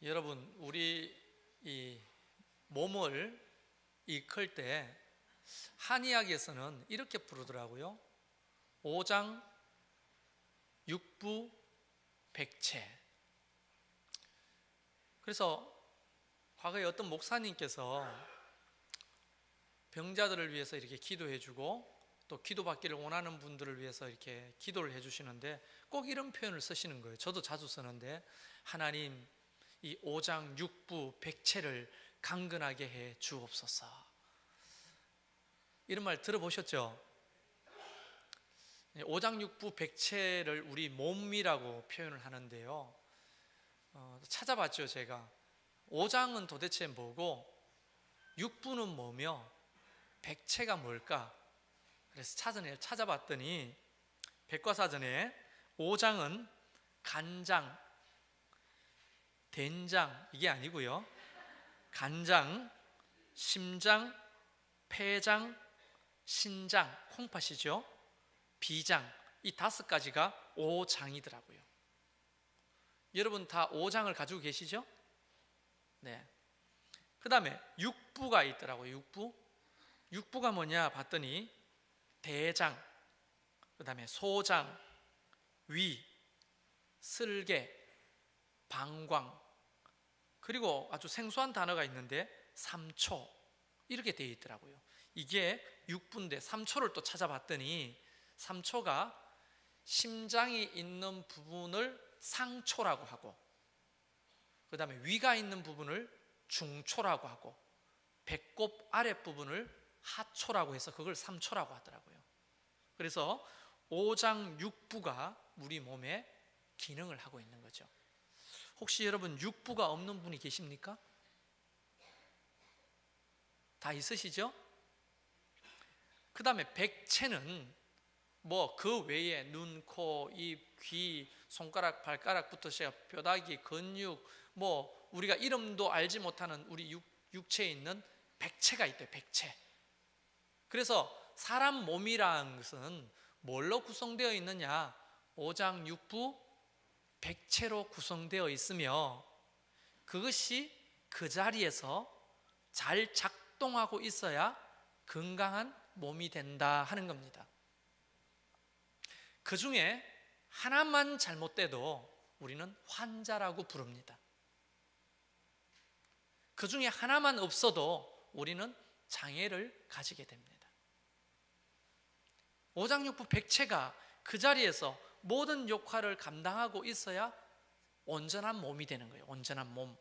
여러분, 우리 이 몸을 일컬 때 한의학에서는 이렇게 부르더라고요. 오장, 육부, 백체. 그래서 과거에 어떤 목사님께서 병자들을 위해서 이렇게 기도해주고 또 기도받기를 원하는 분들을 위해서 이렇게 기도를 해주시는데 꼭 이런 표현을 쓰시는 거예요. 저도 자주 쓰는데, 하나님 이 오장, 육부, 백체를 강건하게 해 주옵소서. 이런 말 들어보셨죠? 오장, 육부, 백체를 우리 몸이라고 표현을 하는데요, 찾아봤죠. 제가 오장은 도대체 뭐고 육부는 뭐며 백체가 뭘까? 그래서 찾아봤더니 백과사전에 오장은 간장, 된장, 이게 아니고요, 간장, 심장, 폐장, 신장, 콩팥이죠, 비장, 이 5가지가 오장이더라고요. 여러분 다 오장을 가지고 계시죠? 네. 그 다음에 육부가 있더라고요. 육부가 뭐냐 봤더니 대장, 그 다음에 소장, 위, 쓸개, 방광, 그리고 아주 생소한 단어가 있는데 삼초, 이렇게 되어 있더라고요. 이게 육부인데 삼초를 또 찾아봤더니 삼초가 심장이 있는 부분을 상초라고 하고, 그 다음에 위가 있는 부분을 중초라고 하고, 배꼽 아랫부분을 하초라고 해서 그걸 삼초라고 하더라고요. 그래서 오장육부가 우리 몸에 기능을 하고 있는 거죠. 혹시 여러분 육부가 없는 분이 계십니까? 다 있으시죠? 그 다음에 백체는 뭐 그 외에 눈, 코, 입, 귀, 손가락, 발가락부터 시작 뼈다귀, 근육, 뭐 우리가 이름도 알지 못하는 우리 육체에 있는 백체가 있대요. 백체. 그래서 사람 몸이라는 것은 뭘로 구성되어 있느냐? 오장, 육부, 백체로 구성되어 있으며 그것이 그 자리에서 잘 작동하고 있어야 건강한 몸이 된다 하는 겁니다. 그 중에 하나만 잘못돼도 우리는 환자라고 부릅니다. 그 중에 하나만 없어도 우리는 장애를 가지게 됩니다. 오장육부 백체가 그 자리에서 모든 역할을 감당하고 있어야 온전한 몸이 되는 거예요. 온전한 몸.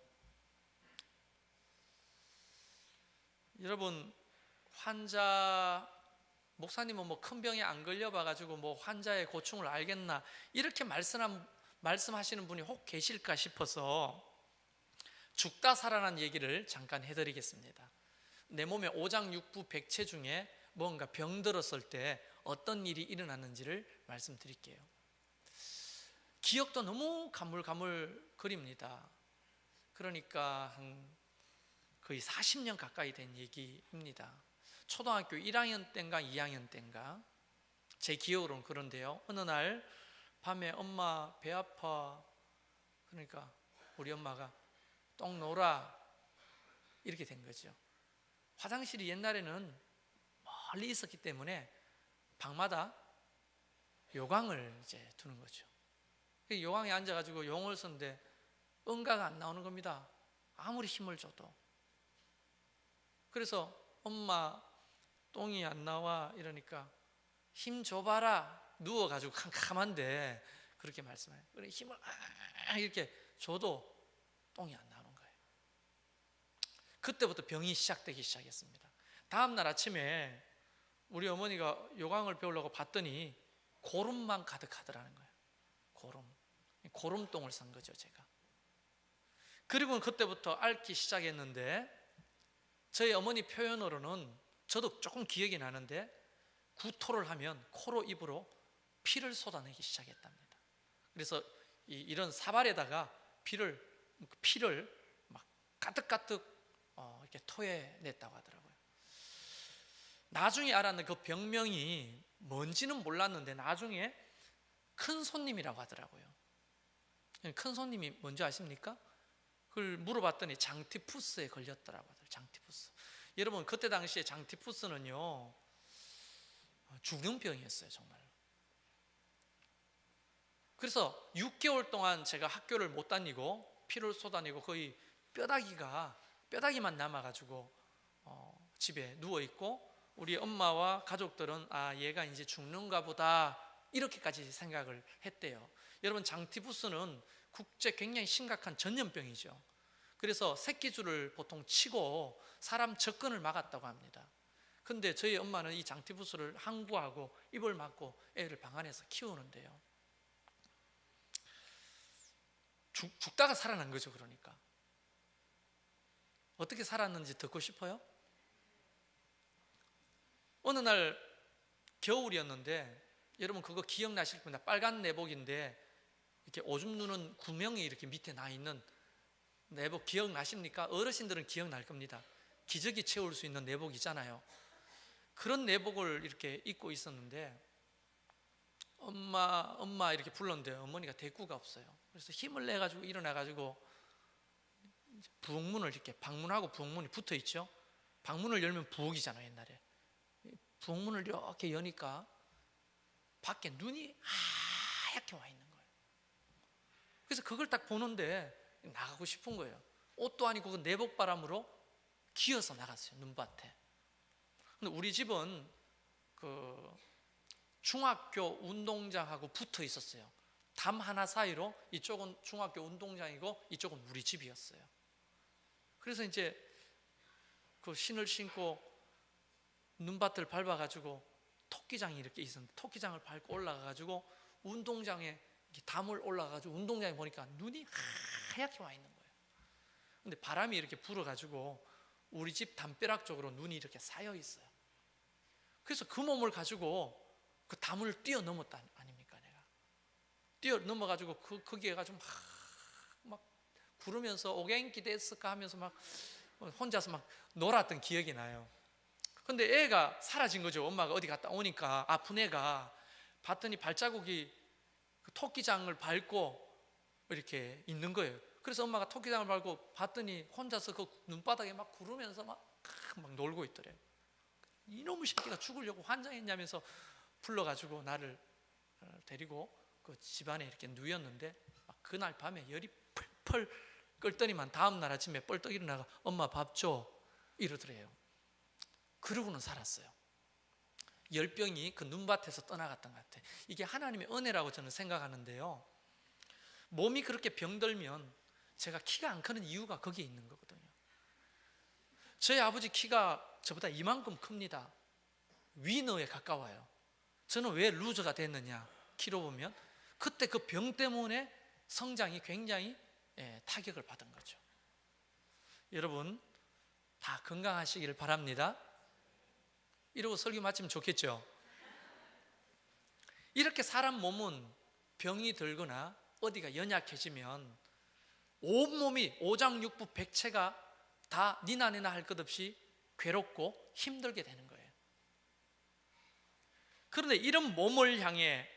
여러분, 목사님은 뭐 큰 병에 안 걸려봐가지고 뭐 환자의 고충을 알겠나, 이렇게 말씀하시는 분이 혹 계실까 싶어서 죽다 살아난 얘기를 잠깐 해드리겠습니다. 내 몸에 오장육부 백체 중에 뭔가 병들었을 때 어떤 일이 일어났는지를 말씀드릴게요. 기억도 너무 가물가물거립니다. 그러니까 한 거의 40년 가까이 된 얘기입니다. 초등학교 1학년 때인가 2학년 때인가, 제 기억으로는 그런데요, 어느 날 밤에 엄마 배 아파, 그러니까 우리 엄마가 똥 놓으라, 이렇게 된 거죠. 화장실이 옛날에는 멀리 있었기 때문에 방마다 요강을 이제 두는 거죠. 요강에 앉아가지고 용을 썼는데 응가가 안 나오는 겁니다. 아무리 힘을 줘도. 그래서 엄마 똥이 안 나와 이러니까 힘 줘봐라, 누워가지고 캄캄한데 그렇게 말씀해요. 그래 힘을 이렇게 줘도 똥이 안 나오는 거예요. 그때부터 병이 시작되기 시작했습니다. 다음날 아침에 우리 어머니가 요강을 배우려고 봤더니 고름만 가득하더라는 거예요. 고름똥을 산 거죠, 제가. 그리고 그때부터 앓기 시작했는데, 저희 어머니 표현으로는 저도 조금 기억이 나는데, 구토를 하면 코로 입으로 피를 쏟아내기 시작했답니다. 그래서 이런 사발에다가 피를 막 가득가득 이렇게 토해냈다고 하더라고요. 나중에 알았는데 그 병명이 뭔지는 몰랐는데 나중에 큰 손님이라고 하더라고요. 큰 손님이 뭔지 아십니까? 그걸 물어봤더니 장티푸스에 걸렸더라고요. 장티푸스. 여러분, 그때 당시에 장티푸스는요 죽는 병이었어요, 정말. 그래서 6개월 동안 제가 학교를 못 다니고 피를 쏟아내고 거의 뼈다귀만 남아가지고 집에 누워있고, 우리 엄마와 가족들은 얘가 이제 죽는가 보다 이렇게까지 생각을 했대요. 여러분, 장티푸스는 국제 굉장히 심각한 전염병이죠. 그래서 새끼줄을 보통 치고 사람 접근을 막았다고 합니다. 근데 저희 엄마는 이 장티푸스를 항구하고 입을 막고 애를 방 안에서 키우는데요, 죽다가 살아난 거죠. 그러니까 어떻게 살았는지 듣고 싶어요? 어느 날 겨울이었는데, 여러분 그거 기억나실 겁니다. 빨간 내복인데 이렇게 오줌 누는 구멍이 이렇게 밑에 나 있는 내복 기억나십니까? 어르신들은 기억날 겁니다. 기저귀 채울 수 있는 내복이잖아요. 그런 내복을 이렇게 입고 있었는데 엄마 이렇게 불렀는데 어머니가 대꾸가 없어요. 그래서 힘을 내가지고 일어나가지고 부엌문을 이렇게, 방문하고 부엌문이 붙어 있죠. 방문을 열면 부엌이잖아요, 옛날에. 부엌문을 이렇게 여니까 밖에 눈이 하얗게 와 있는 거예요. 그래서 그걸 딱 보는데 나가고 싶은 거예요. 옷도 아니고 그 내복바람으로 기어서 나갔어요, 눈밭에. 근데 우리 집은 그 중학교 운동장하고 붙어 있었어요. 담 하나 사이로 이쪽은 중학교 운동장이고 이쪽은 우리 집이었어요. 그래서 이제 그 신을 신고 눈밭을 밟아가지고 토끼장이 이렇게 있었는데 토끼장을 밟고 올라가가지고 운동장에 담을 올라가가지고 운동장에 보니까 눈이 하얗게 와 있는 거예요. 근데 바람이 이렇게 불어가지고 우리 집 담벼락 쪽으로 눈이 이렇게 쌓여 있어요. 그래서 그 몸을 가지고 그 담을 뛰어넘었다 아닙니까? 내가 뛰어넘어가지고 거기에 가지고 막 부르면서 오겐키 데스까 하면서 막 혼자서 막 놀았던 기억이 나요. 근데 애가 사라진 거죠. 엄마가 어디 갔다 오니까 아픈 애가, 봤더니 발자국이 그 토끼장을 밟고 이렇게 있는 거예요. 그래서 엄마가 토끼장을 밟고 봤더니 혼자서 그 눈바닥에 막 구르면서 막 놀고 있더래요. 이놈의 새끼가 죽으려고 환장했냐면서 불러가지고 나를 데리고 그 집안에 이렇게 누웠는데, 그날 밤에 열이 펄펄 끓더니만 다음날 아침에 뻘떡 일어나가 엄마 밥 줘 이러더래요. 그러고는 살았어요. 열병이 그 눈밭에서 떠나갔던 것 같아요. 이게 하나님의 은혜라고 저는 생각하는데요, 몸이 그렇게 병들면 제가 키가 안 크는 이유가 거기에 있는 거거든요. 저희 아버지 키가 저보다 이만큼 큽니다. 위너에 가까워요. 저는 왜 루저가 됐느냐, 키로 보면 그때 그 병 때문에 성장이 굉장히 타격을 받은 거죠. 여러분 다 건강하시기를 바랍니다. 이러고 설교 마치면 좋겠죠. 이렇게 사람 몸은 병이 들거나 어디가 연약해지면 온몸이 오장육부 백체가 다 니나니나 할 것 없이 괴롭고 힘들게 되는 거예요. 그런데 이런 몸을 향해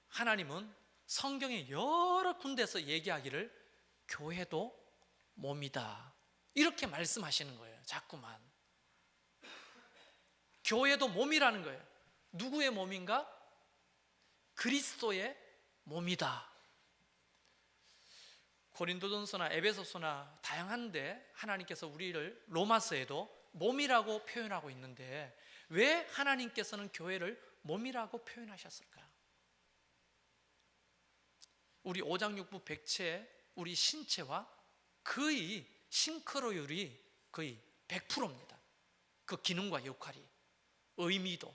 하나님은 성경의 여러 군데서 얘기하기를 교회도 몸이다 이렇게 말씀하시는 거예요. 자꾸만 교회도 몸이라는 거예요. 누구의 몸인가? 그리스도의 몸이다. 고린도전서나 에베소서나 다양한데 하나님께서 우리를 로마서에도 몸이라고 표현하고 있는데, 왜 하나님께서는 교회를 몸이라고 표현하셨을까요? 우리 오장육부 백체, 우리 신체와 거의 싱크로율이 거의 100%입니다. 그 기능과 역할이, 의미도.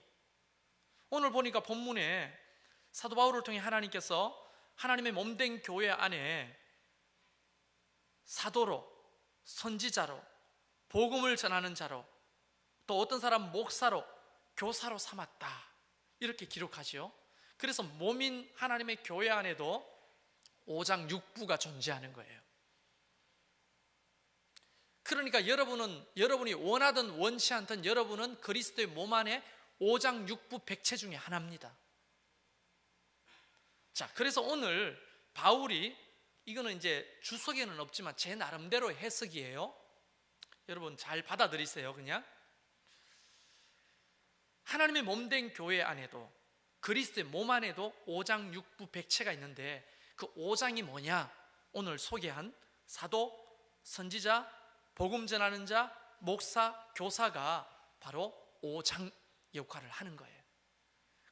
오늘 보니까 본문에 사도 바울을 통해 하나님께서 하나님의 몸된 교회 안에 사도로, 선지자로, 복음을 전하는 자로, 또 어떤 사람 목사로, 교사로 삼았다 이렇게 기록하지요. 그래서 몸인 하나님의 교회 안에도 오장육부가 존재하는 거예요. 그러니까 여러분이 원하든 원치 않든 여러분은 그리스도의 몸 안에 오장육부 백체 중에 하나입니다. 자, 그래서 오늘 바울이 이거는 이제 주석에는 없지만 제 나름대로의 해석이에요. 여러분 잘 받아들이세요. 그냥 하나님의 몸된 교회 안에도, 그리스도의 몸 안에도 오장육부 백체가 있는데, 그 오장이 뭐냐? 오늘 소개한 사도, 선지자, 복음 전하는 자, 목사, 교사가 바로 오장 역할을 하는 거예요.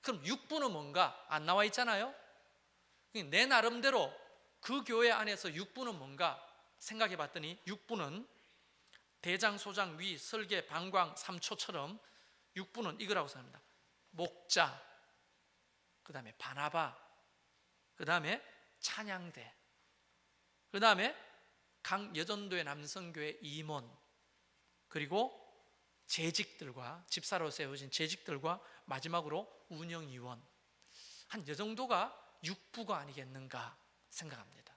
그럼 육부는 뭔가? 안 나와 있잖아요. 내 나름대로 그 교회 안에서 육부는 뭔가 생각해 봤더니, 육부는 대장, 소장, 위, 설계, 방광, 삼초처럼 육부는 이거라고 생각합니다. 목자, 그 다음에 바나바, 그 다음에 찬양대, 그 다음에 각 여전도의 남성교회 임원, 그리고 재직들과, 집사로 세워진 재직들과 마지막으로 운영위원, 한 이 정도가 육부가 아니겠는가 생각합니다.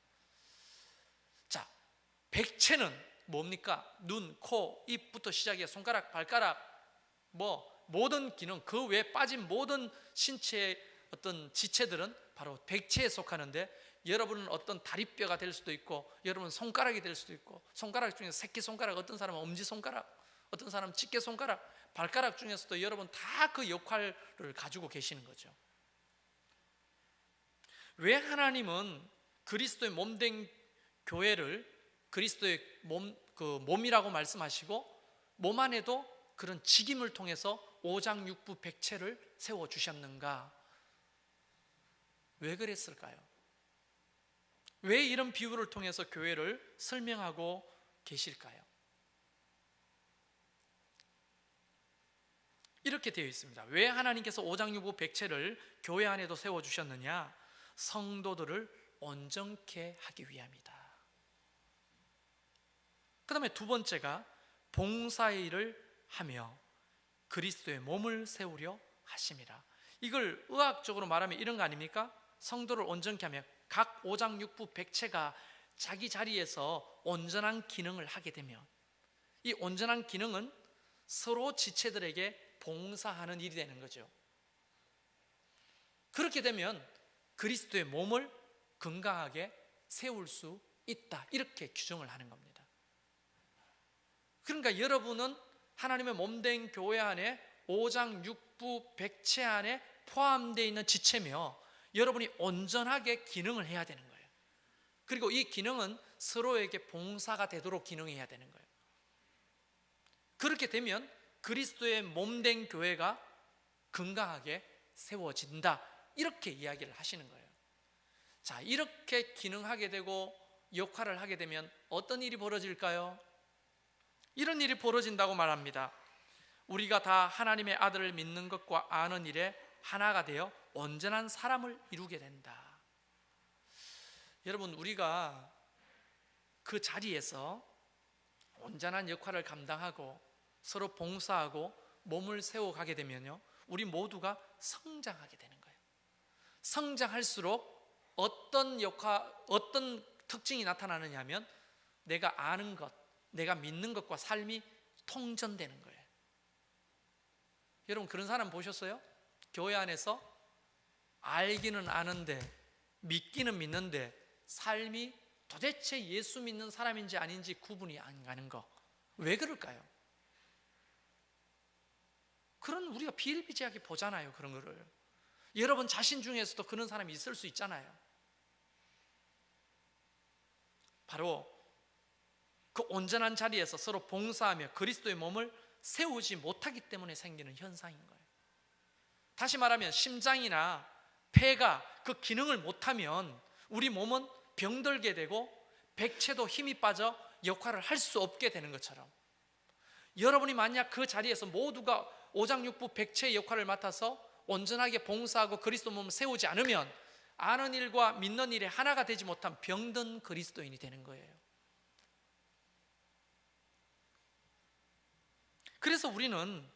자, 백체는 뭡니까? 눈, 코, 입부터 시작해 손가락, 발가락, 모든 기능, 그 외에 빠진 모든 신체의 어떤 지체들은 바로 백체에 속하는데, 여러분은 어떤 다리뼈가 될 수도 있고, 여러분은 손가락이 될 수도 있고, 손가락 중에서 새끼손가락, 어떤 사람은 엄지손가락, 어떤 사람은 집게손가락, 발가락 중에서도 여러분 다 그 역할을 가지고 계시는 거죠. 왜 하나님은 그리스도의 몸된 교회를 그리스도의 몸이라고 말씀하시고, 몸 안에도 그런 직임을 통해서 오장육부 백체를 세워주셨는가? 왜 그랬을까요? 왜 이런 비유를 통해서 교회를 설명하고 계실까요? 이렇게 되어 있습니다. 왜 하나님께서 오장육부 백체를 교회 안에도 세워주셨느냐? 성도들을 온전케 하기 위함이다. 그 다음에 두 번째가 봉사의 일을 하며 그리스도의 몸을 세우려 하심이라. 이걸 의학적으로 말하면 이런 거 아닙니까? 성도를 온전케 하며 각 오장육부 백체가 자기 자리에서 온전한 기능을 하게 되면, 이 온전한 기능은 서로 지체들에게 봉사하는 일이 되는 거죠. 그렇게 되면 그리스도의 몸을 건강하게 세울 수 있다, 이렇게 규정을 하는 겁니다. 그러니까 여러분은 하나님의 몸된 교회 안에 오장육부 백체 안에 포함되어 있는 지체며, 여러분이 온전하게 기능을 해야 되는 거예요. 그리고 이 기능은 서로에게 봉사가 되도록 기능해야 되는 거예요. 그렇게 되면 그리스도의 몸된 교회가 건강하게 세워진다, 이렇게 이야기를 하시는 거예요. 자, 이렇게 기능하게 되고 역할을 하게 되면 어떤 일이 벌어질까요? 이런 일이 벌어진다고 말합니다. 우리가 다 하나님의 아들을 믿는 것과 아는 일에 하나가 되어 온전한 사람을 이루게 된다. 여러분, 우리가 그 자리에서 온전한 역할을 감당하고 서로 봉사하고 몸을 세워가게 되면요, 우리 모두가 성장하게 되는 거예요. 성장할수록 어떤 특징이 나타나느냐 하면, 내가 아는 것, 내가 믿는 것과 삶이 통전되는 거예요. 여러분, 그런 사람 보셨어요? 교회 안에서 알기는 아는데, 믿기는 믿는데 삶이 도대체 예수 믿는 사람인지 아닌지 구분이 안 가는 거. 왜 그럴까요? 그런 우리가 비일비재하게 보잖아요, 그런 거를. 여러분 자신 중에서도 그런 사람이 있을 수 있잖아요. 바로 그 온전한 자리에서 서로 봉사하며 그리스도의 몸을 세우지 못하기 때문에 생기는 현상인 거예요. 다시 말하면 심장이나 폐가 그 기능을 못하면 우리 몸은 병들게 되고 백체도 힘이 빠져 역할을 할 수 없게 되는 것처럼, 여러분이 만약 그 자리에서 모두가 오장육부 백체의 역할을 맡아서 온전하게 봉사하고 그리스도 몸을 세우지 않으면 아는 일과 믿는 일에 하나가 되지 못한 병든 그리스도인이 되는 거예요. 그래서 우리는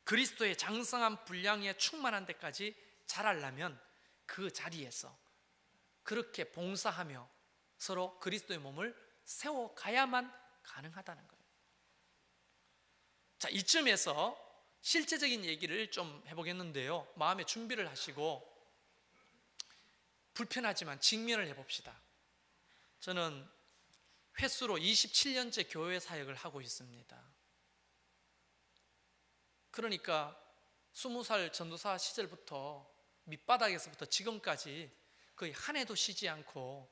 그리스도의 장성한 분량에 충만한 데까지 자라려면 그 자리에서 그렇게 봉사하며 서로 그리스도의 몸을 세워가야만 가능하다는 거예요. 자, 이쯤에서 실제적인 얘기를 좀 해보겠는데요, 마음의 준비를 하시고 불편하지만 직면을 해봅시다. 저는 횟수로 27년째 교회 사역을 하고 있습니다. 그러니까 20살 전도사 시절부터 밑바닥에서부터 지금까지 거의 한 해도 쉬지 않고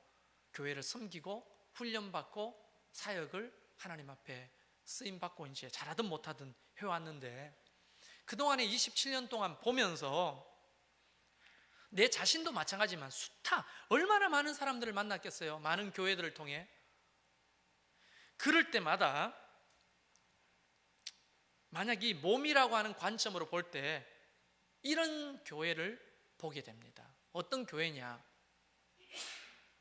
교회를 섬기고 훈련받고 사역을 하나님 앞에 쓰임받고 이제 잘하든 못하든 해왔는데, 그동안에 27년 동안 보면서 내 자신도 마찬가지지만 수타 얼마나 많은 사람들을 만났겠어요. 많은 교회들을 통해. 그럴 때마다 만약 이 몸이라고 하는 관점으로 볼 때 이런 교회를 보게 됩니다. 어떤 교회냐?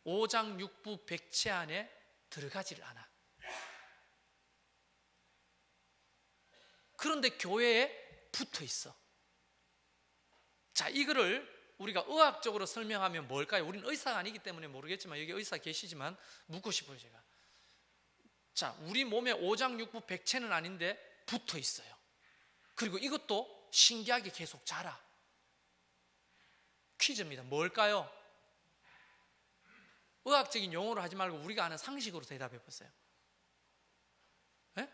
5장 6부 백체 안에 들어가지를 않아. 그런데 교회에 붙어 있어. 자, 이거를 우리가 의학적으로 설명하면 뭘까요? 우리는 의사가 아니기 때문에 모르겠지만 여기 의사 계시지만 묻고 싶어요, 제가. 자, 우리 몸에 5장 6부 백체는 아닌데 붙어 있어요. 그리고 이것도 신기하게 계속 자라. 퀴즈입니다. 뭘까요? 의학적인 용어로 하지 말고 우리가 아는 상식으로 대답해 보세요. 네?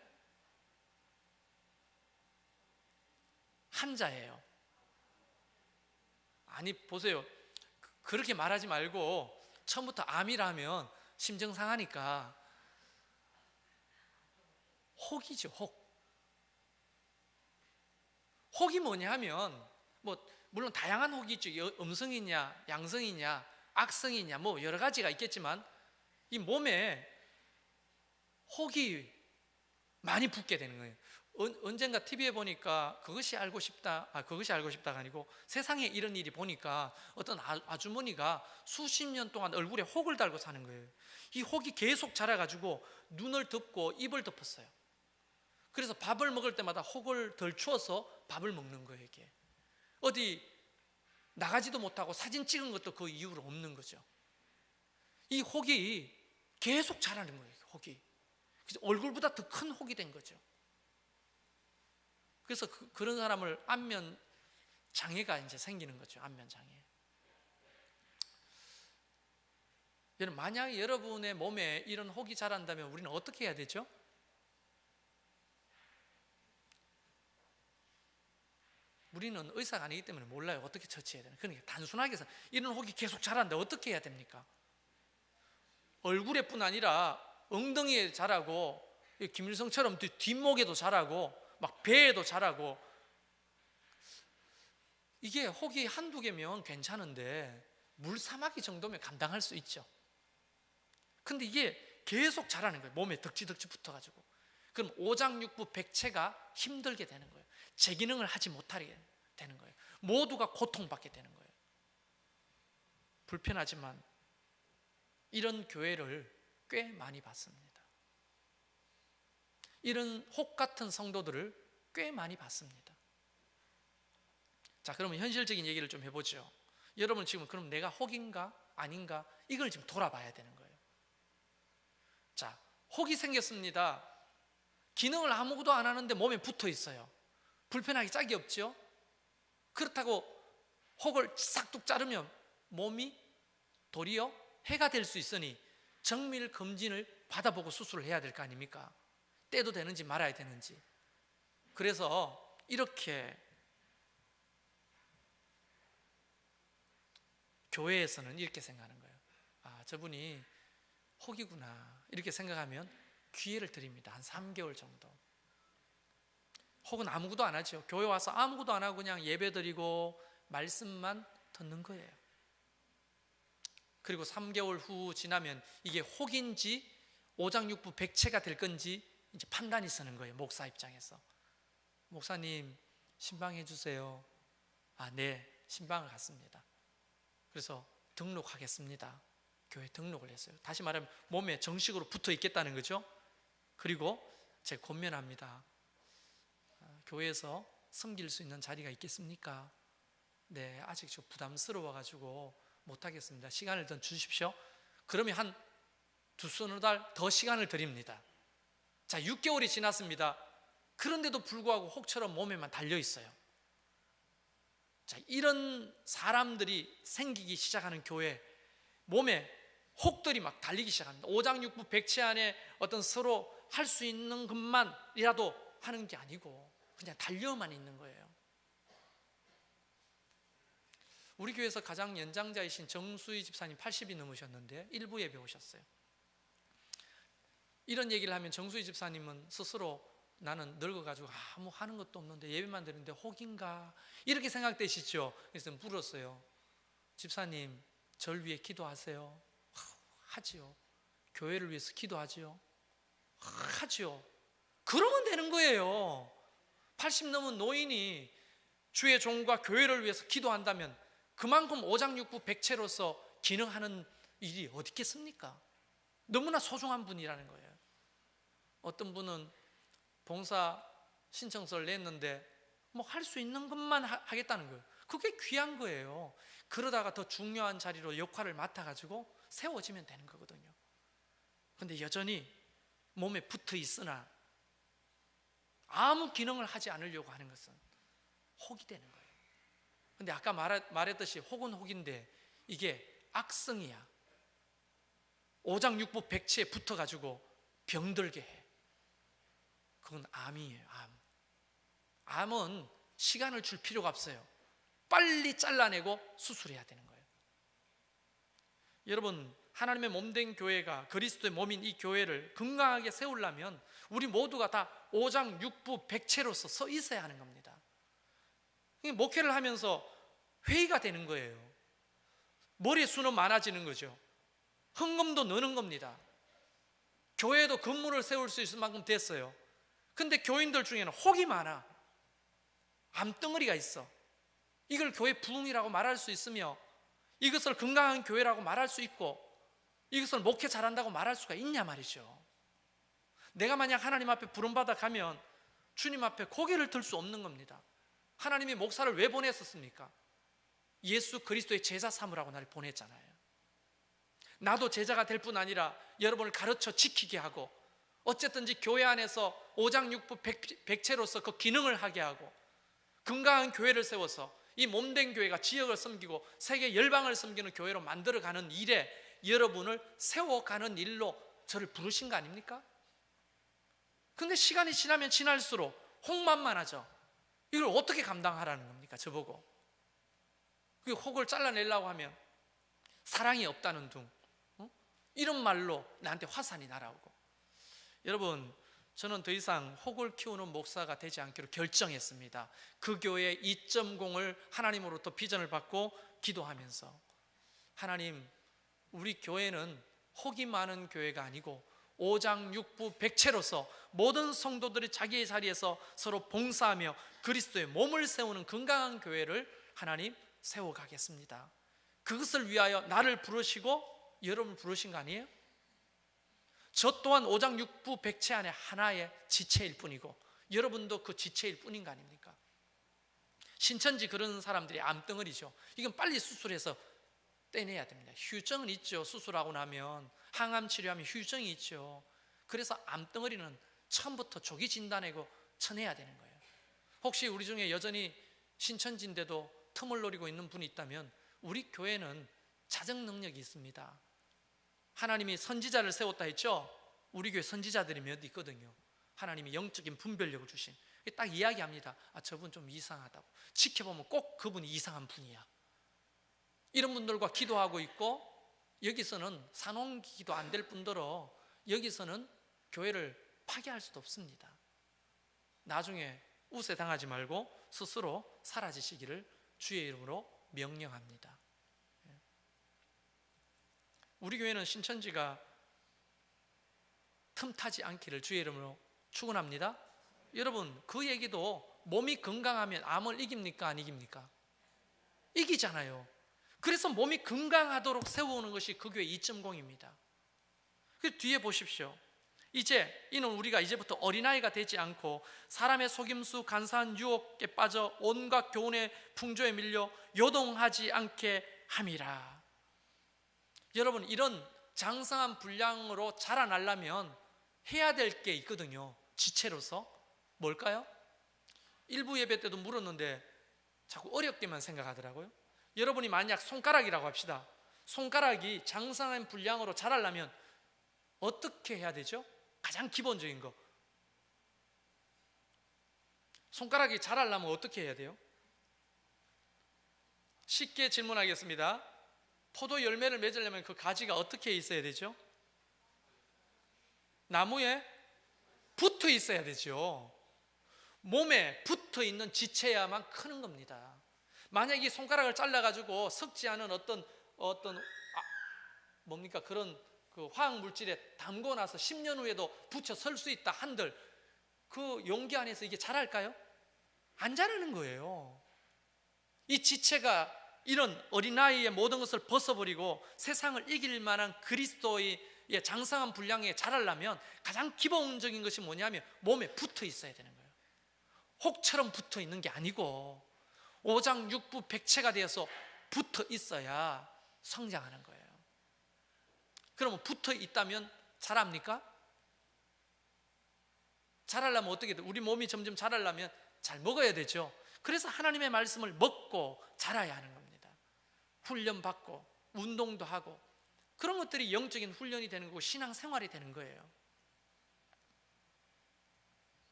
한자예요. 아니, 보세요. 그렇게 말하지 말고 처음부터 암이라면 심정 상하니까 혹이죠, 혹. 혹이 뭐냐 하면 물론 다양한 혹이 있죠. 음성이냐 양성이냐 악성이냐 여러 가지가 있겠지만 이 몸에 혹이 많이 붙게 되는 거예요. 언젠가 TV에 보니까 그것이 알고 싶다가 아니고 세상에 이런 일이 보니까 어떤 아주머니가 수십 년 동안 얼굴에 혹을 달고 사는 거예요. 이 혹이 계속 자라가지고 눈을 덮고 입을 덮었어요. 그래서 밥을 먹을 때마다 혹을 덜 추워서 밥을 먹는 거예요. 이게 어디 나가지도 못하고 사진 찍은 것도 그 이후로 없는 거죠. 이 혹이 계속 자라는 거예요. 혹이. 그래서 얼굴보다 더 큰 혹이 된 거죠. 그래서 그런 사람을 안면 장애가 이제 생기는 거죠. 안면 장애. 여러분, 만약 여러분의 몸에 이런 혹이 자란다면 우리는 어떻게 해야 되죠? 우리는 의사가 아니기 때문에 몰라요. 어떻게 처치해야 되나. 그러니까 단순하게 해서 이런 혹이 계속 자라는데 어떻게 해야 됩니까? 얼굴에뿐 아니라 엉덩이에 자라고, 김일성처럼 뒷목에도 자라고, 막 배에도 자라고. 이게 혹이 한두 개면 괜찮은데 물사마귀 정도면 감당할 수 있죠. 근데 이게 계속 자라는 거예요. 몸에 덕지덕지 붙어가지고. 그럼 오장육부 백체가 힘들게 되는 거예요. 제 기능을 하지 못하게 되는 거예요. 모두가 고통받게 되는 거예요. 불편하지만 이런 교회를 꽤 많이 봤습니다. 이런 혹 같은 성도들을 꽤 많이 봤습니다. 자, 그러면 현실적인 얘기를 좀 해보죠. 여러분 지금 그럼 내가 혹인가 아닌가 이걸 지금 돌아봐야 되는 거예요. 자, 혹이 생겼습니다. 기능을 아무것도 안 하는데 몸에 붙어 있어요. 불편하기 짝이 없죠. 그렇다고 혹을 싹둑 자르면 몸이 도리어 해가 될 수 있으니 정밀 검진을 받아보고 수술을 해야 될 거 아닙니까? 떼도 되는지 말아야 되는지. 그래서 이렇게 교회에서는 이렇게 생각하는 거예요. 아, 저분이 혹이구나 이렇게 생각하면 기회를 드립니다. 한 3개월 정도. 혹은 아무것도 안 하죠. 교회 와서 아무것도 안 하고 그냥 예배 드리고 말씀만 듣는 거예요. 그리고 3개월 후 지나면 이게 혹인지 오장육부 백체가 될 건지 이제 판단이 서는 거예요. 목사 입장에서. 목사님 신방해 주세요. 아, 네, 신방을 갔습니다. 그래서 등록하겠습니다. 교회 등록을 했어요. 다시 말하면 몸에 정식으로 붙어 있겠다는 거죠. 그리고 제가 권면합니다. 교회에서 섬길 수 있는 자리가 있겠습니까? 네, 아직 좀 부담스러워가지고 못하겠습니다. 시간을 더 주십시오. 그러면 한 두서너 달 더 시간을 드립니다. 자, 6개월이 지났습니다. 그런데도 불구하고 혹처럼 몸에만 달려있어요. 자, 이런 사람들이 생기기 시작하는 교회, 몸에 혹들이 막 달리기 시작합니다. 오장육부 백체 안에 어떤 서로 할 수 있는 것만이라도 하는 게 아니고 그냥 달려만 있는 거예요. 우리 교회에서 가장 연장자이신 정수희 집사님 80이 넘으셨는데 일부 예배 오셨어요. 이런 얘기를 하면 정수희 집사님은 스스로 나는 늙어가지고 아무 하는 것도 없는데 예배만 드리는데 혹인가 이렇게 생각되시죠. 그래서 물었어요. 집사님, 절 위해 기도하세요? 하지요. 교회를 위해서 기도하지요? 하지요. 그러면 되는 거예요. 80 넘은 노인이 주의 종과 교회를 위해서 기도한다면 그만큼 오장육부 백체로서 기능하는 일이 어디 있겠습니까? 너무나 소중한 분이라는 거예요. 어떤 분은 봉사 신청서를 냈는데 뭐 할 수 있는 것만 하겠다는 거예요. 그게 귀한 거예요. 그러다가 더 중요한 자리로 역할을 맡아가지고 세워지면 되는 거거든요. 그런데 여전히 몸에 붙어 있으나 아무 기능을 하지 않으려고 하는 것은 혹이 되는 거예요. 그런데 아까 말했듯이 혹은 혹인데 이게 악성이야. 오장육부 백체에 붙어가지고 병들게 해. 그건 암이에요. 암은 시간을 줄 필요가 없어요. 빨리 잘라내고 수술해야 되는 거예요. 여러분, 하나님의 몸된 교회가 그리스도의 몸인 이 교회를 건강하게 세우려면 우리 모두가 다 오장육부 백체로서 서 있어야 하는 겁니다. 목회를 하면서 회의가 되는 거예요. 머리 수는 많아지는 거죠. 헌금도 느는 겁니다. 교회도 건물을 세울 수 있을 만큼 됐어요. 근데 교인들 중에는 혹이 많아. 암덩어리가 있어. 이걸 교회 부흥이라고 말할 수 있으며 이것을 건강한 교회라고 말할 수 있고 이것을 목회 잘한다고 말할 수가 있냐 말이죠. 내가 만약 하나님 앞에 부름받아 가면 주님 앞에 고개를 들 수 없는 겁니다. 하나님이 목사를 왜 보냈었습니까? 예수 그리스도의 제자 삼으라고 나를 보냈잖아요. 나도 제자가 될 뿐 아니라 여러분을 가르쳐 지키게 하고 어쨌든지 교회 안에서 오장육부 백체로서 그 기능을 하게 하고 건강한 교회를 세워서 이 몸된 교회가 지역을 섬기고 세계 열방을 섬기는 교회로 만들어가는 일에 여러분을 세워가는 일로 저를 부르신 거 아닙니까? 근데 시간이 지나면 지날수록 혹만만하죠. 이걸 어떻게 감당하라는 겁니까? 저보고 그 혹을 잘라내려고 하면 사랑이 없다는 둥 이런 말로 나한테 화산이 날아오고. 여러분, 저는 더 이상 혹을 키우는 목사가 되지 않기로 결정했습니다. 그 교회 2.0을 하나님으로부터 비전을 받고 기도하면서 하나님, 우리 교회는 혹이 많은 교회가 아니고 오장육부 백체로서 모든 성도들이 자기의 자리에서 서로 봉사하며 그리스도의 몸을 세우는 건강한 교회를 하나님 세워가겠습니다. 그것을 위하여 나를 부르시고 여러분을 부르신 거 아니에요? 저 또한 오장육부 백체 안에 하나의 지체일 뿐이고 여러분도 그 지체일 뿐인 거 아닙니까? 신천지 그런 사람들이 암덩어리죠. 이건 빨리 수술해서 떼내야 됩니다. 휴정은 있죠. 수술하고 나면 항암 치료하면 휴정이 있죠. 그래서 암덩어리는 처음부터 조기 진단하고 쳐내야 되는 거예요. 혹시 우리 중에 여전히 신천지인데도 틈을 노리고 있는 분이 있다면 우리 교회는 자정 능력이 있습니다. 하나님이 선지자를 세웠다 했죠. 우리 교회 선지자들이 몇 있거든요. 하나님이 영적인 분별력을 주신, 딱 이야기합니다. 저분 좀 이상하다고. 지켜보면 꼭 그분이 이상한 분이야. 이런 분들과 기도하고 있고, 여기서는 산홍기도 안 될 뿐더러 여기서는 교회를 파괴할 수도 없습니다. 나중에 우세당하지 말고 스스로 사라지시기를 주의 이름으로 명령합니다. 우리 교회는 신천지가 틈타지 않기를 주의 이름으로 축원합니다. 여러분, 그 얘기도 몸이 건강하면 암을 이깁니까? 안 이깁니까? 이기잖아요. 그래서 몸이 건강하도록 세워오는 것이 그 교회 2.0입니다. 그 뒤에 보십시오. 이는 우리가 이제부터 어린아이가 되지 않고 사람의 속임수 간사한 유혹에 빠져 온갖 교훈의 풍조에 밀려 요동하지 않게 함이라. 여러분, 이런 장성한 분량으로 자라나려면 해야 될 게 있거든요. 지체로서. 뭘까요? 일부 예배 때도 물었는데 자꾸 어렵게만 생각하더라고요. 여러분이 만약 손가락이라고 합시다. 손가락이 장성한 분량으로 자라려면 어떻게 해야 되죠? 가장 기본적인 거. 손가락이 자라려면 어떻게 해야 돼요? 쉽게 질문하겠습니다. 포도 열매를 맺으려면 그 가지가 어떻게 있어야 되죠? 나무에 붙어 있어야 되죠. 몸에 붙어 있는 지체야만 크는 겁니다. 만약에 이 손가락을 잘라가지고 썩지 않은 어떤 뭡니까 그런 그 화학 물질에 담고 나서 10년 후에도 붙여 설 수 있다 한들 그 용기 안에서 이게 자랄까요? 안 자라는 거예요. 이 지체가 이런 어린아이의 모든 것을 벗어버리고 세상을 이길 만한 그리스도의 장성한 분량에 자라려면 가장 기본적인 것이 뭐냐면 몸에 붙어 있어야 되는 거예요. 혹처럼 붙어 있는 게 아니고 오장육부 백체가 되어서 붙어 있어야 성장하는 거예요. 그러면 붙어 있다면 자랍니까? 자라려면 어떻게 돼요? 우리 몸이 점점 자라려면 잘 먹어야 되죠. 그래서 하나님의 말씀을 먹고 자라야 하는 겁니다. 훈련받고 운동도 하고 그런 것들이 영적인 훈련이 되는 거고 신앙생활이 되는 거예요.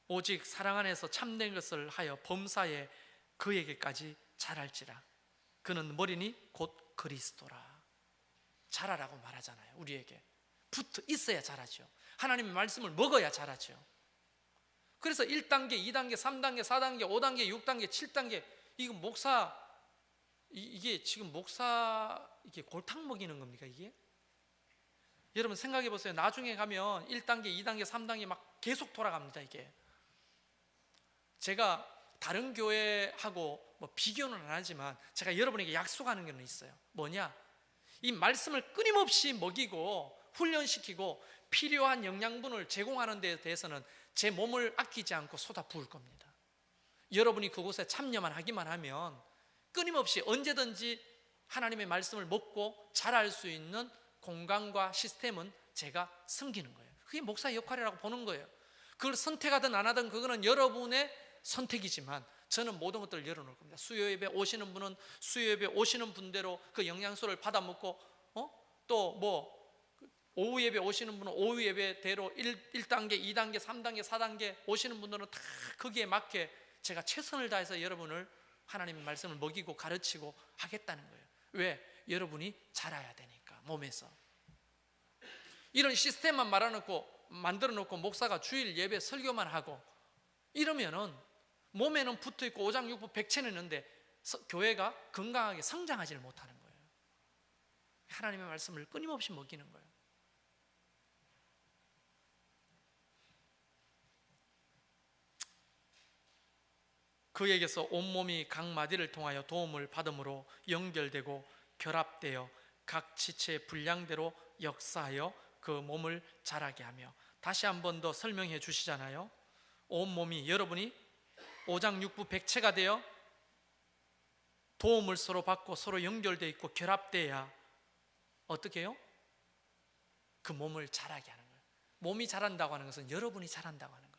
오직 사랑 안에서 참된 것을 하여 범사에 그에게까지 자랄지라. 그는 머리니 곧 그리스도라. 자라라고 말하잖아요. 우리에게 붙어 있어야 자라죠. 하나님의 말씀을 먹어야 자라죠. 그래서 1단계, 2단계, 3단계, 4단계, 5단계, 6단계, 7단계 이거 이게 지금 목사 이게 골탕 먹이는 겁니까 이게? 여러분 생각해 보세요. 나중에 가면 1단계, 2단계, 3단계 막 계속 돌아갑니다 이게. 제가 다른 교회하고 뭐 비교는 안 하지만 제가 여러분에게 약속하는 게 있어요. 뭐냐? 이 말씀을 끊임없이 먹이고 훈련시키고 필요한 영양분을 제공하는 데 대해서는 제 몸을 아끼지 않고 쏟아 부을 겁니다. 여러분이 그곳에 참여만 하기만 하면 끊임없이 언제든지 하나님의 말씀을 먹고 자랄 수 있는 공간과 시스템은 제가 섬기는 거예요. 그게 목사의 역할이라고 보는 거예요. 그걸 선택하든 안 하든 그거는 여러분의 선택이지만 저는 모든 것들을 열어놓을 겁니다. 수요예배 오시는 분은 수요예배 오시는 분대로 그 영양소를 받아 먹고 또 뭐 오후 예배 오시는 분은 오후 예배대로 1단계, 2단계, 3단계, 4단계 오시는 분들은 다 거기에 맞게 제가 최선을 다해서 여러분을 하나님의 말씀을 먹이고 가르치고 하겠다는 거예요. 왜? 여러분이 자라야 되니까 몸에서. 이런 시스템만 만들어 놓고 목사가 주일 예배 설교만 하고 이러면은 몸에는 붙어있고 오장육부 백체는 있는데 교회가 건강하게 성장하지를 못하는 거예요. 하나님의 말씀을 끊임없이 먹이는 거예요. 그에게서 온몸이 각 마디를 통하여 도움을 받음으로 연결되고 결합되어 각 지체의 분량대로 역사하여 그 몸을 자라게 하며. 다시 한 번 더 설명해 주시잖아요. 온몸이 여러분이 오장육부 백체가 되어 도움을 서로 받고 서로 연결되어 있고 결합돼야 어떻게 해요? 그 몸을 자라게 하는 거예요. 몸이 자란다고 하는 것은 여러분이 자란다고 하는 거예요.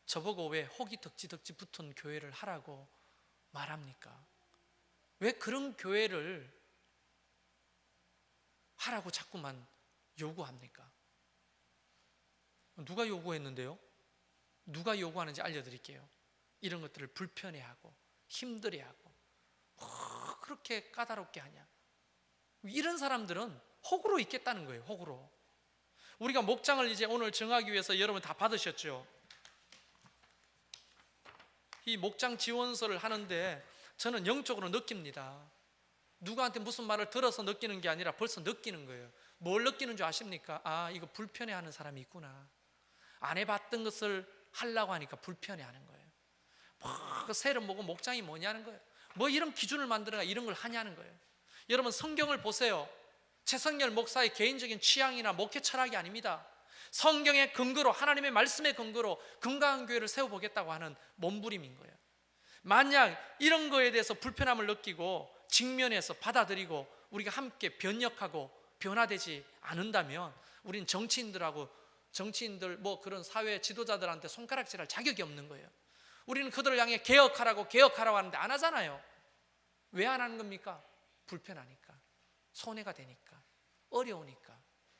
저보고 왜 혹이 덕지 붙은 교회를 하라고 말합니까? 왜 그런 교회를 하라고 자꾸만 요구합니까? 누가 요구했는데요? 누가 요구하는지 알려드릴게요. 이런 것들을 불편해하고 힘들어하고 그렇게 까다롭게 하냐? 이런 사람들은 혹으로 있겠다는 거예요. 혹으로. 우리가 목장을 이제 오늘 정하기 위해서 여러분 다 받으셨죠? 이 목장 지원서를 하는데 저는 영적으로 느낍니다. 누구한테 무슨 말을 들어서 느끼는 게 아니라 벌써 느끼는 거예요. 뭘 느끼는 줄 아십니까? 아, 이거 불편해하는 사람이 있구나. 안 해봤던 것을 하려고 하니까 불편해하는 거예요. 뭐 새로 뭐고 목장이 뭐냐는 거예요. 뭐 이런 기준을 만들어가 이런 걸 하냐는 거예요. 여러분 성경을 보세요. 최성열 목사의 개인적인 취향이나 목회 철학이 아닙니다. 성경의 근거로 하나님의 말씀의 근거로 건강한 교회를 세워보겠다고 하는 몸부림인 거예요. 만약 이런 거에 대해서 불편함을 느끼고 직면해서 받아들이고 우리가 함께 변혁하고 변화되지 않는다면 우린 정치인들 뭐 그런 사회 지도자들한테 손가락질할 자격이 없는 거예요. 우리는 그들을 향해 개혁하라고 하는데 안 하잖아요. 왜 안 하는 겁니까? 불편하니까, 손해가 되니까, 어려우니까,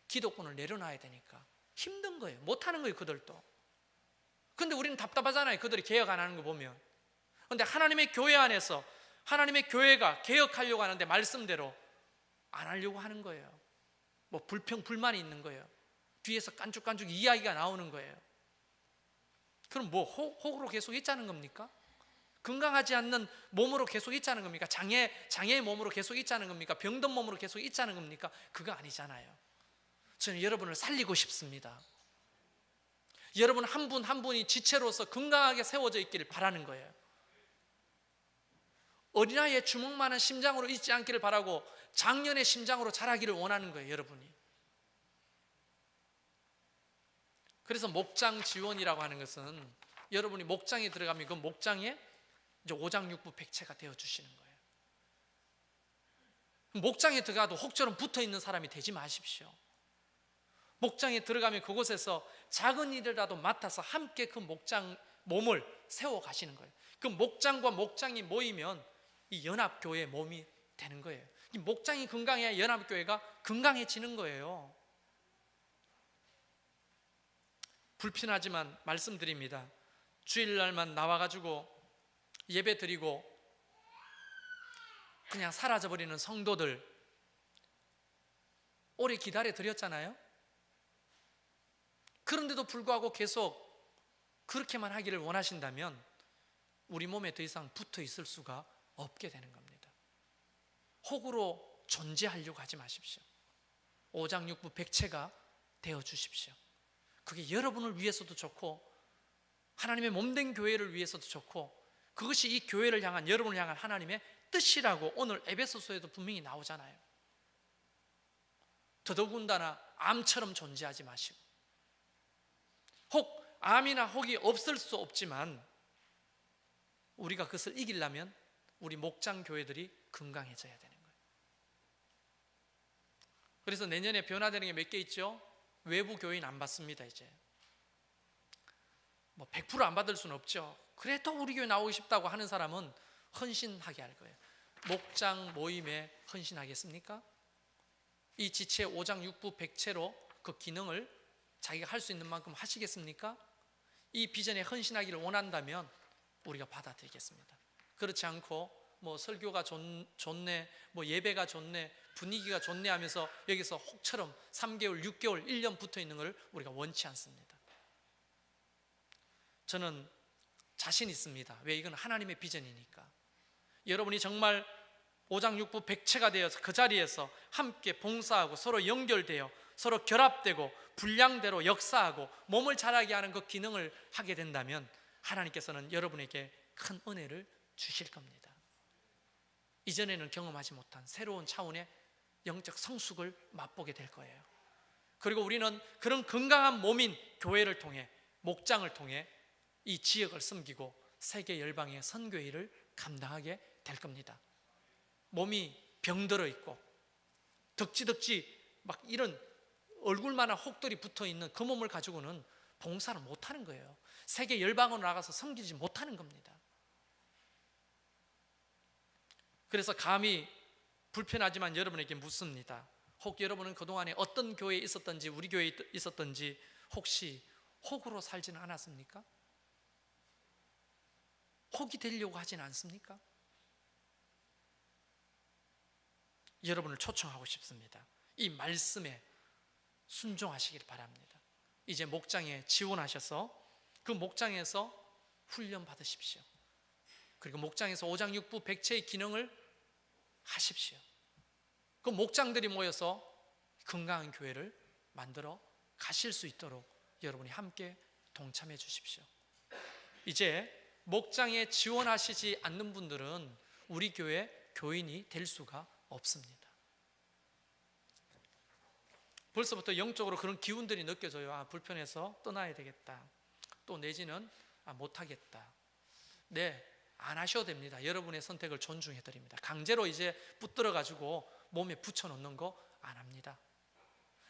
기독권을 내려놔야 되니까 힘든 거예요. 못하는 거예요, 그들도. 근데 우리는 답답하잖아요, 그들이 개혁 안 하는 거 보면. 근데 하나님의 교회 안에서 하나님의 교회가 개혁하려고 하는데 말씀대로 안 하려고 하는 거예요. 뭐 불평불만이 있는 거예요. 뒤에서 깐죽깐죽 이야기가 나오는 거예요. 그럼 뭐 혹으로 계속 있자는 겁니까? 건강하지 않는 몸으로 계속 있자는 겁니까? 장애의 몸으로 계속 있자는 겁니까? 병든 몸으로 계속 있자는 겁니까? 그거 아니잖아요. 저는 여러분을 살리고 싶습니다. 여러분 한 분 한 분이 지체로서 건강하게 세워져 있기를 바라는 거예요. 어린아이의 주먹만한 심장으로 있지 않기를 바라고 장년의 심장으로 자라기를 원하는 거예요, 여러분이. 그래서 목장 지원이라고 하는 것은 여러분이 목장에 들어가면 그 목장에 이제 오장육부 백체가 되어주시는 거예요. 목장에 들어가도 혹처럼 붙어있는 사람이 되지 마십시오. 목장에 들어가면 그곳에서 작은 일이라도 맡아서 함께 그 목장 몸을 세워가시는 거예요. 그 목장과 목장이 모이면 이 연합교회의 몸이 되는 거예요. 이 목장이 건강해야 연합교회가 건강해지는 거예요. 불편하지만 말씀드립니다. 주일날만 나와가지고 예배 드리고 그냥 사라져버리는 성도들 오래 기다려 드렸잖아요. 그런데도 불구하고 계속 그렇게만 하기를 원하신다면 우리 몸에 더 이상 붙어 있을 수가 없게 되는 겁니다. 혹으로 존재하려고 하지 마십시오. 오장육부 백체가 되어 주십시오. 그게 여러분을 위해서도 좋고 하나님의 몸된 교회를 위해서도 좋고 그것이 이 교회를 향한, 여러분을 향한 하나님의 뜻이라고 오늘 에베소서에도 분명히 나오잖아요. 더더군다나 암처럼 존재하지 마시고, 혹 암이나 혹이 없을 수 없지만 우리가 그것을 이기려면 우리 목장 교회들이 건강해져야 되는 거예요. 그래서 내년에 변화되는 게 몇 개 있죠? 외부 교인 안 받습니다. 이제 뭐 100% 안 받을 수는 없죠. 그래도 우리 교회 나오고 싶다고 하는 사람은 헌신하게 할 거예요. 목장 모임에 헌신하겠습니까? 이 지체 오장육부 백체로 그 기능을 자기가 할 수 있는 만큼 하시겠습니까? 이 비전에 헌신하기를 원한다면 우리가 받아들이겠습니다. 그렇지 않고 뭐 설교가 좋네, 뭐 예배가 좋네, 분위기가 좋네 하면서 여기서 혹처럼 3개월, 6개월, 1년 붙어 있는 걸 우리가 원치 않습니다. 저는 자신 있습니다. 왜? 이건 하나님의 비전이니까. 여러분이 정말 오장육부 백체가 되어서 그 자리에서 함께 봉사하고 서로 연결되어 서로 결합되고 분량대로 역사하고 몸을 자라게 하는 그 기능을 하게 된다면 하나님께서는 여러분에게 큰 은혜를 주실 겁니다. 이전에는 경험하지 못한 새로운 차원의 영적 성숙을 맛보게 될 거예요. 그리고 우리는 그런 건강한 몸인 교회를 통해, 목장을 통해 이 지역을 섬기고 세계 열방의 선교 일을 감당하게 될 겁니다. 몸이 병들어 있고 덕지덕지 막 이런 얼굴만한 혹들이 붙어 있는 그 몸을 가지고는 봉사를 못하는 거예요. 세계 열방으로 나가서 섬기지 못하는 겁니다. 그래서 감히 불편하지만 여러분에게 묻습니다. 혹 여러분은 그동안에 어떤 교회에 있었던지, 우리 교회에 있었던지 혹시 혹으로 살지는 않았습니까? 혹이 되려고 하지는 않습니까? 여러분을 초청하고 싶습니다. 이 말씀에 순종하시길 바랍니다. 이제 목장에 지원하셔서 그 목장에서 훈련 받으십시오. 그리고 목장에서 오장육부 백체의 기능을 하십시오. 그 목장들이 모여서 건강한 교회를 만들어 가실 수 있도록 여러분이 함께 동참해 주십시오. 이제 목장에 지원하시지 않는 분들은 우리 교회 교인이 될 수가 없습니다. 벌써부터 영적으로 그런 기운들이 느껴져요. 아, 불편해서 떠나야 되겠다. 또 내지는 못하겠다. 네, 안 하셔도 됩니다. 여러분의 선택을 존중해 드립니다. 강제로 이제 붙들어 가지고 몸에 붙여 놓는 거 안 합니다.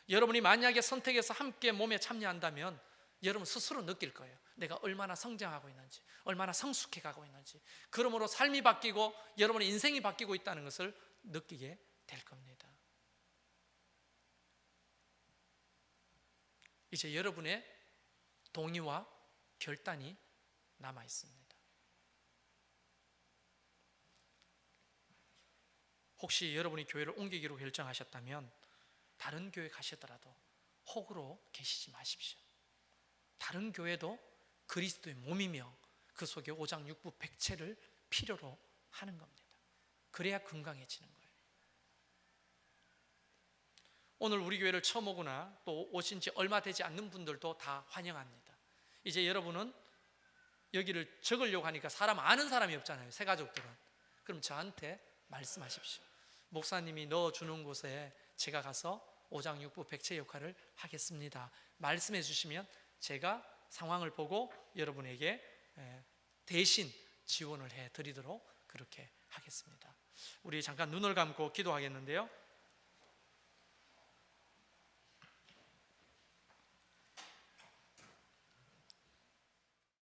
여러분이 만약에 선택해서 함께 몸에 참여한다면 여러분 스스로 느낄 거예요. 내가 얼마나 성장하고 있는지, 얼마나 성숙해 가고 있는지. 그러므로 삶이 바뀌고 여러분의 인생이 바뀌고 있다는 것을 느끼게 될 겁니다. 이제 여러분의 동의와 결단이 남아 있습니다. 혹시 여러분이 교회를 옮기기로 결정하셨다면 다른 교회 가시더라도 혹으로 계시지 마십시오. 다른 교회도 그리스도의 몸이며 그 속에 오장육부 백체를 필요로 하는 겁니다. 그래야 건강해지는 거예요. 오늘 우리 교회를 처음 오거나 또 오신 지 얼마 되지 않는 분들도 다 환영합니다. 이제 여러분은 여기를 적으려고 하니까 아는 사람이 없잖아요. 새 가족들은. 그럼 저한테 말씀하십시오. 목사님이 넣어주는 곳에 제가 가서 오장육부 백체 역할을 하겠습니다. 말씀해 주시면 제가 상황을 보고 여러분에게 대신 지원을 해드리도록 그렇게 하겠습니다. 우리 잠깐 눈을 감고 기도하겠는데요.